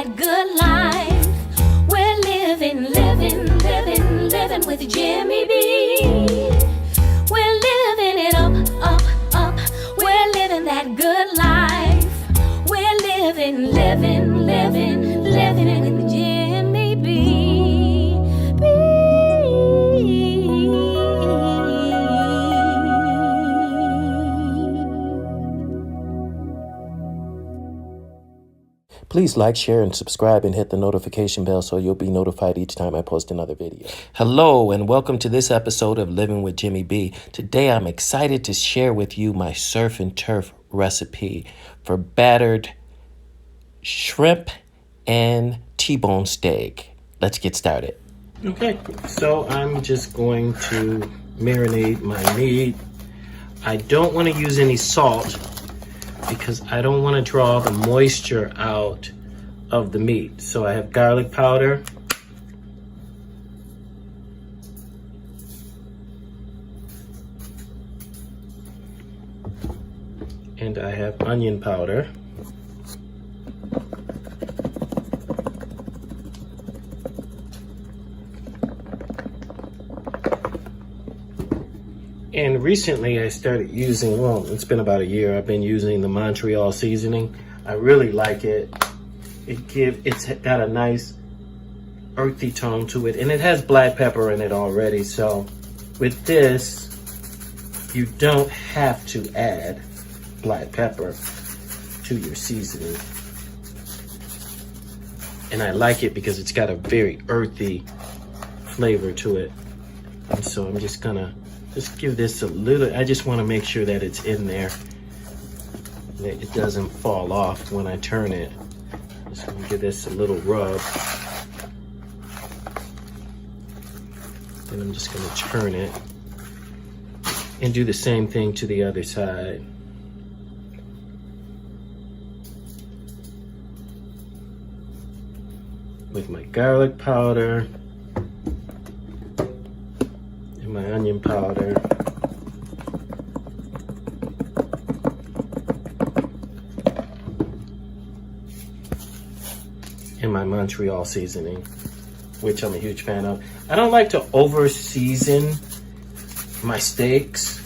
that good life. We're living with Jimmy B. We're living it up. We're living that good life. We're living with Jimmy B. Please like, share, and subscribe and hit the notification bell so you'll be notified each time I post another video. Hello, and welcome to this episode of Living with Jimmy B. Today, I'm excited to share with you my surf and turf recipe for battered shrimp and T-bone steak. Let's get started. Okay, so I'm just going to marinate my meat. I don't want to use any salt because I don't want to draw the moisture out of the meat. So I have garlic powder, and I have onion powder, and recently I started using, well, it's been about a year, I've been using the Montreal seasoning. I really like it. It's got a nice earthy tone to it, and it has black pepper in it already. So with this, you don't have to add black pepper to your seasoning. And I like it because it's got a very earthy flavor to it. And so I'm just gonna give this a little, I just want to make sure that it's in there, that it doesn't fall off when I turn it. Just gonna give this a little rub. Then I'm just gonna turn it and do the same thing to the other side. With my garlic powder and my onion powder. And my Montreal seasoning, which I'm a huge fan of. I don't like to over season my steaks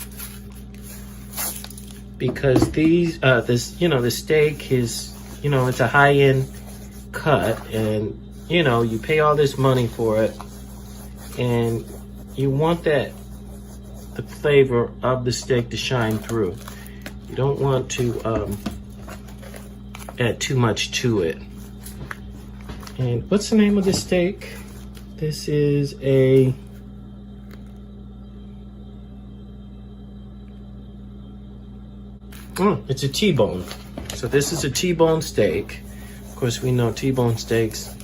because the steak is, it's a high-end cut, and you pay all this money for it, and you want the flavor of the steak to shine through. You don't want to add too much to it. And what's the name of this steak? This is it's a T-bone. So this is a T-bone steak. Of course, we know T-bone steaks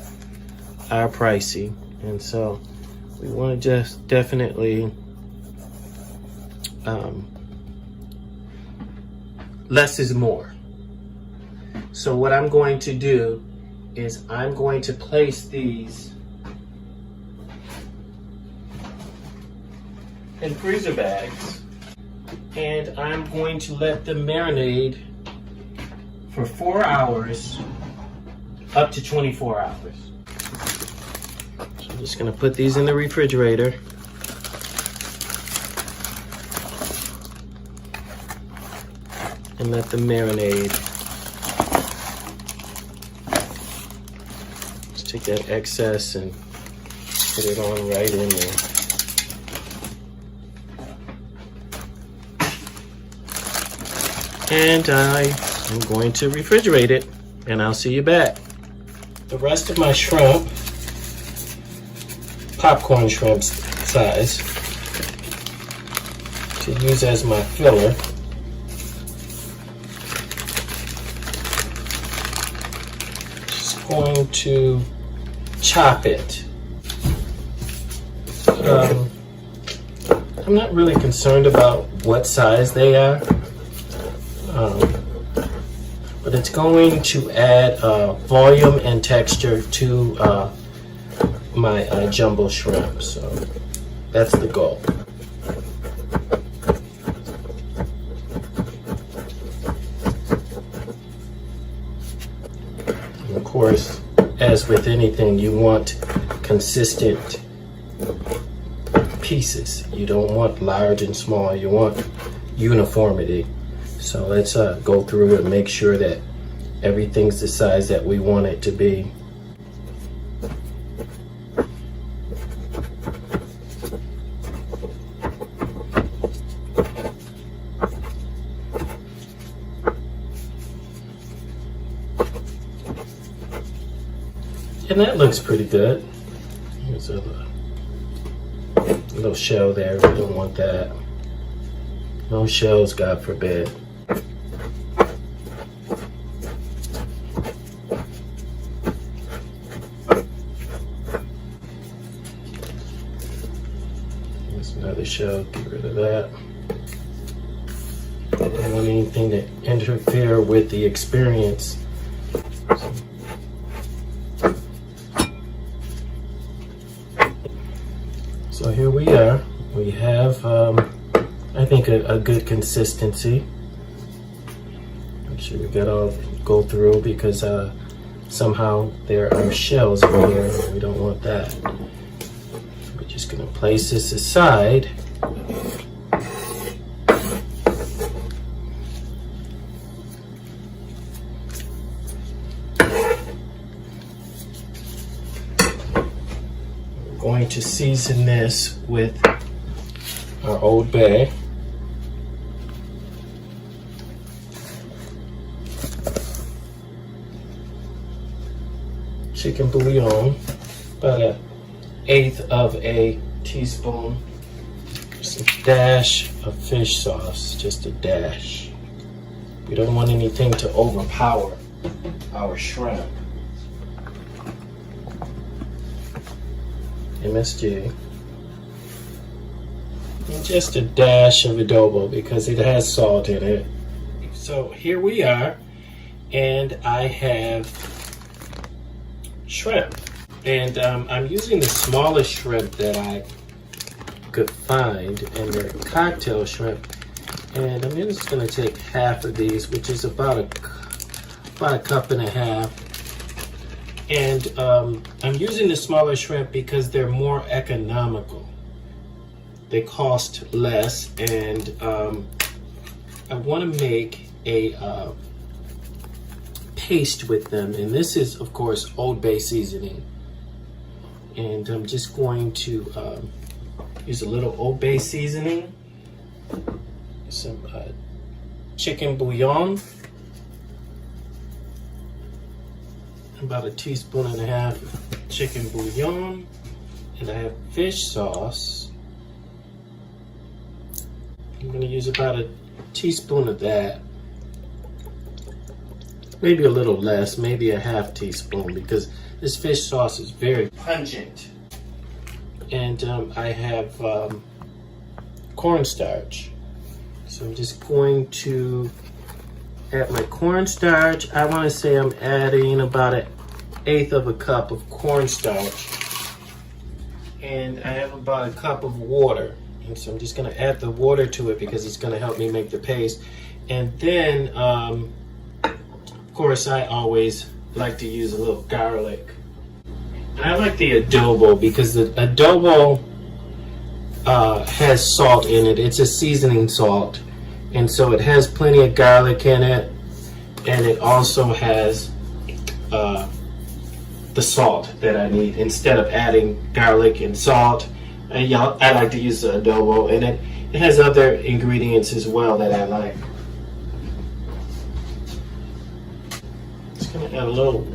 are pricey, and so we want to just definitely less is more. So what I'm going to do is I'm going to place these in freezer bags, and I'm going to let them marinate for 4 hours up to 24 hours. So I'm just gonna put these in the refrigerator. And let them marinate. Just take that excess and put it on right in there. And I am going to refrigerate it, and I'll see you back. The rest of my shrimp, popcorn shrimp size, to use as my filler. Just going to chop it. I'm not really concerned about what size they are. But it's going to add volume and texture to my jumbo shrimp, so that's the goal. And of course, as with anything, you want consistent pieces. You don't want large and small, you want uniformity. So let's go through and make sure that everything's the size that we want it to be. And that looks pretty good. Here's a little shell there. We don't want that. No shells, God forbid. Here's another shell. Get rid of that. I don't want anything to interfere with the experience. So here we are. We have, I think, a good consistency. Make sure we got all go through because somehow there are shells in here and we don't want that. We're just gonna place this aside. Going to season this with our Old Bay. Chicken bouillon, about 1/8 of a teaspoon. Just a dash of fish sauce, just a dash. We don't want anything to overpower our shrimp. MSG, and just a dash of adobo because it has salt in it. So here we are, and I have shrimp, and I'm using the smallest shrimp that I could find, and they're cocktail shrimp. And I'm just going to take half of these, which is about a cup and a half. And I'm using the smaller shrimp because they're more economical. They cost less, and I want to make a paste with them. And this is, of course, Old Bay seasoning. And I'm just going to use a little Old Bay seasoning, some chicken bouillon, about 1.5 teaspoons of chicken bouillon, and I have fish sauce. I'm going to use about 1 teaspoon of that, maybe a little less, maybe 1/2 teaspoon, because this fish sauce is very pungent. And I have cornstarch, so I'm just going to add my cornstarch. I want to say I'm adding about 1/8 of a cup of cornstarch, and I have about 1 cup of water. And so I'm just going to add the water to it because it's going to help me make the paste. And then, of course, I always like to use a little garlic. And I like the adobo because the adobo has salt in it. It's a seasoning salt. And so it has plenty of garlic in it, and it also has the salt that I need. Instead of adding garlic and salt, I like to use the adobo, and it has other ingredients as well that I like. Just gonna add a little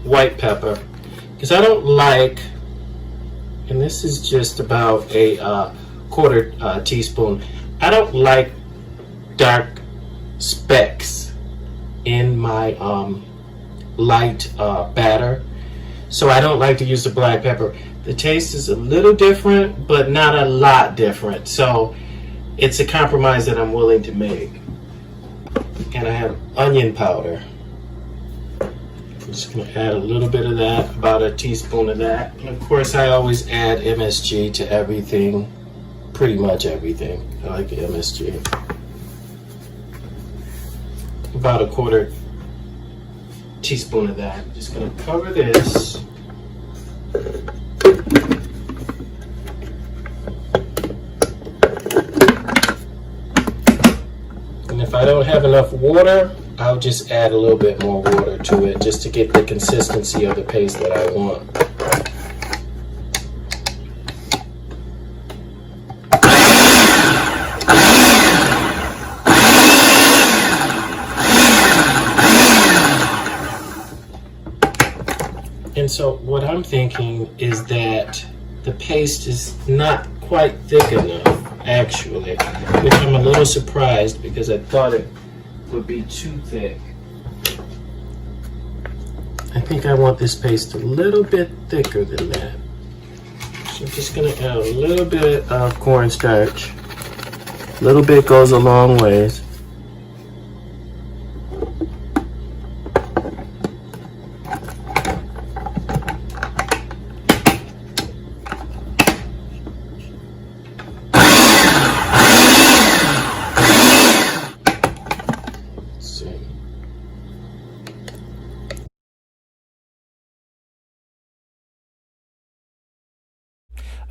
white pepper because I don't like, and this is just about a 1/4 teaspoon. I don't like dark specks in my light batter, so I don't like to use the black pepper. The taste is a little different, but not a lot different, so it's a compromise that I'm willing to make. And I have onion powder. I'm just going to add a little bit of that, about 1 teaspoon of that. And of course, I always add MSG to everything, pretty much everything. I like the MSG. About 1/4 teaspoon of that. I'm just gonna cover this. And if I don't have enough water, I'll just add a little bit more water to it just to get the consistency of the paste that I want. And so what I'm thinking is that the paste is not quite thick enough, actually, which I'm a little surprised because I thought it would be too thick. I think I want this paste a little bit thicker than that. So I'm just gonna add a little bit of cornstarch. A little bit goes a long ways.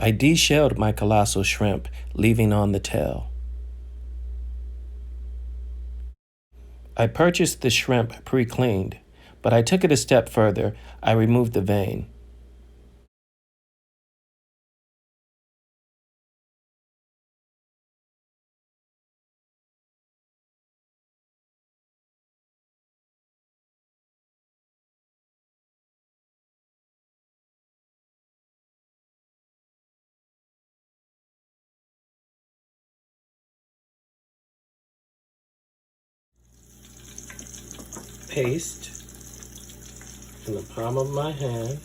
I deshelled my colossal shrimp, leaving on the tail. I purchased the shrimp pre-cleaned, but I took it a step further. I removed the vein. Paste in the palm of my hand.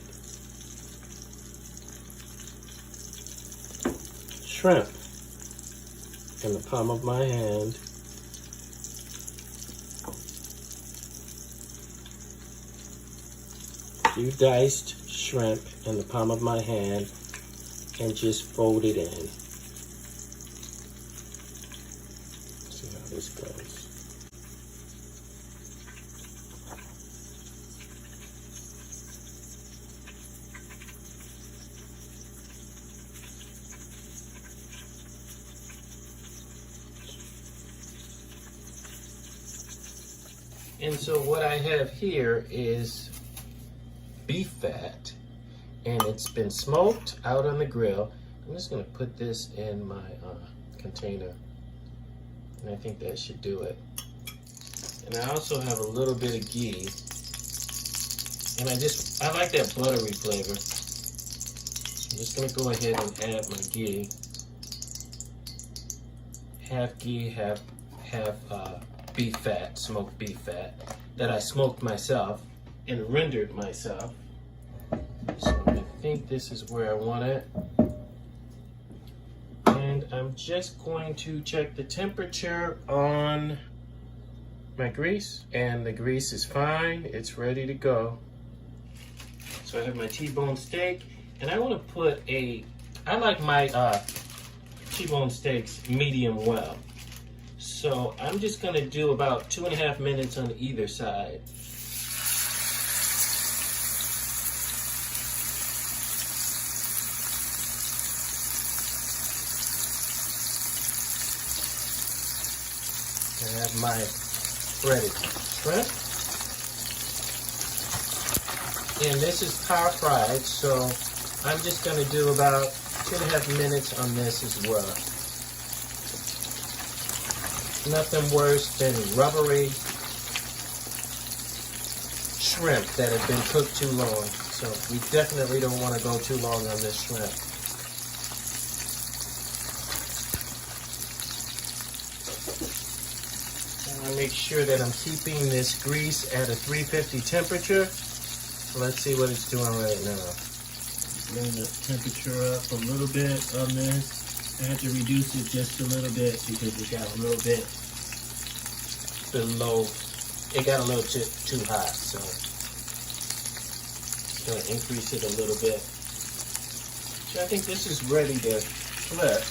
Shrimp in the palm of my hand. Few diced shrimp in the palm of my hand and just fold it in. See how this goes. And so what I have here is beef fat, and it's been smoked out on the grill. I'm just gonna put this in my container, and I think that should do it. And I also have a little bit of ghee, and I like that buttery flavor. I'm just gonna go ahead and add my ghee. Half ghee, half beef fat, smoked beef fat, that I smoked myself and rendered myself. So I think this is where I want it. And I'm just going to check the temperature on my grease, and the grease is fine, it's ready to go. So I have my T-bone steak, and I want to put I like my T-bone steaks medium well. So I'm just going to do about 2.5 minutes on either side. I have my breaded shrimp. And this is power fried, so I'm just going to do about 2.5 minutes on this as well. Nothing worse than rubbery shrimp that have been cooked too long. So we definitely don't want to go too long on this shrimp. I make sure that I'm keeping this grease at a 350 temperature. So let's see what it's doing right now. Bring the temperature up a little bit on this. I had to reduce it just a little bit because it got a little bit below. It got a little too hot, so I'm going to increase it a little bit. So I think this is ready to flip.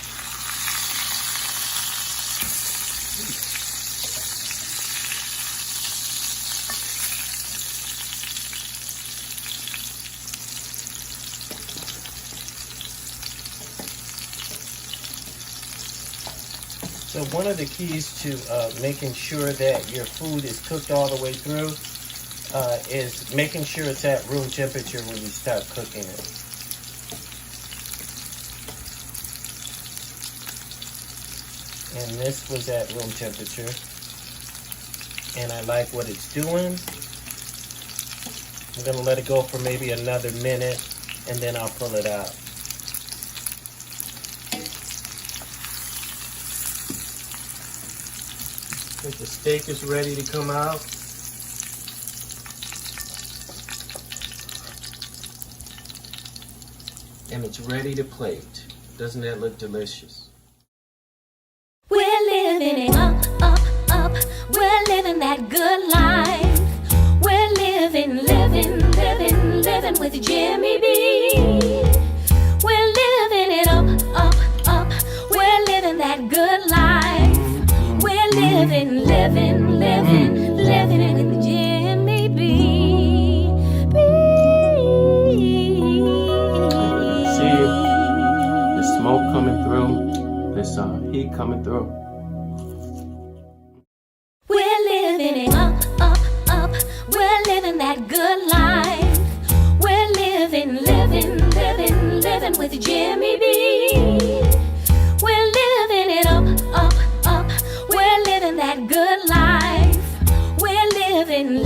So one of the keys to making sure that your food is cooked all the way through is making sure it's at room temperature when you start cooking it. And this was at room temperature. And I like what it's doing. I'm gonna let it go for maybe another minute and then I'll pull it out. I think the steak is ready to come out. And it's ready to plate. Doesn't that look delicious? We're living it up, up, up. We're living that good life. We're living with Jimmy B. We're living it up, up, up. We're living that good life. We're living with Jimmy B. See the smoke coming through, this heat coming through. We're living it up, up, up. We're living that good life. We're living with Jimmy B. We're living it up, up, up. We're living that good life. We're living